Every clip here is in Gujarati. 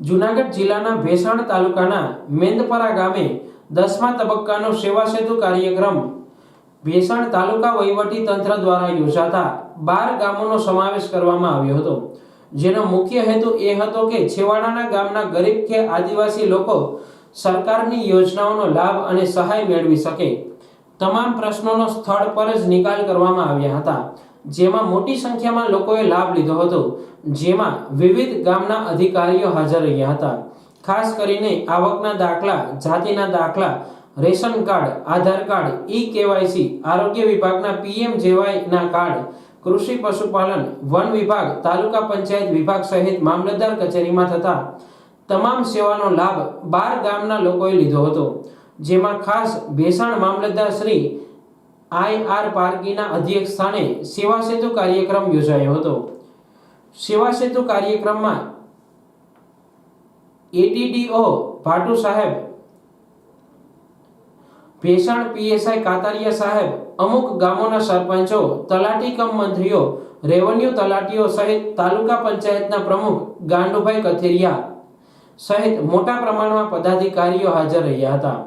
જૂનાગઢ જિલ્લાના ભેસાણ તાલુકાના મેંદપરા ગામે 10મા તબક્કાનો સેવા સેતુ કાર્યક્રમ ભેસાણ તાલુકા વહીવટી તંત્ર દ્વારા યોજાતા 12 ગામોનો સમાવેશ કરવામાં આવ્યો હતો, જેનો મુખ્ય હેતુ એ હતો કે છેવાડાના ગામના ગરીબ કે આદિવાસી લોકો સરકારની યોજનાઓનો લાભ અને સહાય મેળવી શકે। તમામ પ્રશ્નોનો સ્થળ પર જ નિકાલ કરવામાં આવ્યા હતા, જેમાં મોટી સંખ્યામાં લોકોએ લાભ લીધો હતો, જેમાં વિવિધ ગામના અધિકારીઓ હાજર રહ્યા હતા। ખાસ કરીને આવકના દાખલા, જાતિના દાખલા, રેશન કાર્ડ, આધાર કાર્ડ, ઈ-કેવાયસી, આરોગ્ય વિભાગના પીએમજેવાયના કાર્ડ, કૃષિ પશુપાલન, વન વિભાગ, તાલુકા પંચાયત વિભાગ સહિત મામલતદાર કચેરીમાં થતા તમામ સેવાનો લાભ 12 ગામના લોકોએ લીધો હતો, જેમાં ખાસ ભેસાણ મામલતદાર શ્રી આઈ.આર. પારગીના અધ્યક્ષ સ્થાને સેવા સેતુ કાર્યક્રમ યોજાયો હતો। સેવા સેતુ કાર્યક્રમમાં એટીડીઓ ભાટુ સાહેબ, ભેસાણ પીએસઆઈ કાતરિયા સાહેબ, અમુક ગામોના સરપંચો, તલાટી કમ મંત્રીઓ, રેવન્યુ તલાટીઓ સહિત તાલુકા પંચાયતના પ્રમુખ ગાંડુભાઈ કથિરિયા સહિત મોટા પ્રમાણમાં પદાધિકારીઓ હાજર રહ્યા હતા।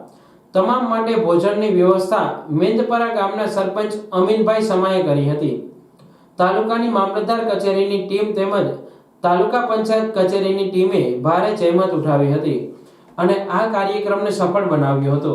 તમામ માટે ભોજનની વ્યવસ્થા મેંદપરા ગામના સરપંચ અમીનભાઈ સમાએ કરી હતી। તાલુકાની મામલતદાર કચેરીની ટીમ તેમજ તાલુકા પંચાયત કચેરીની ટીમે ભારે જહેમત ઉઠાવી હતી અને આ કાર્યક્રમને સફળ બનાવ્યો હતો।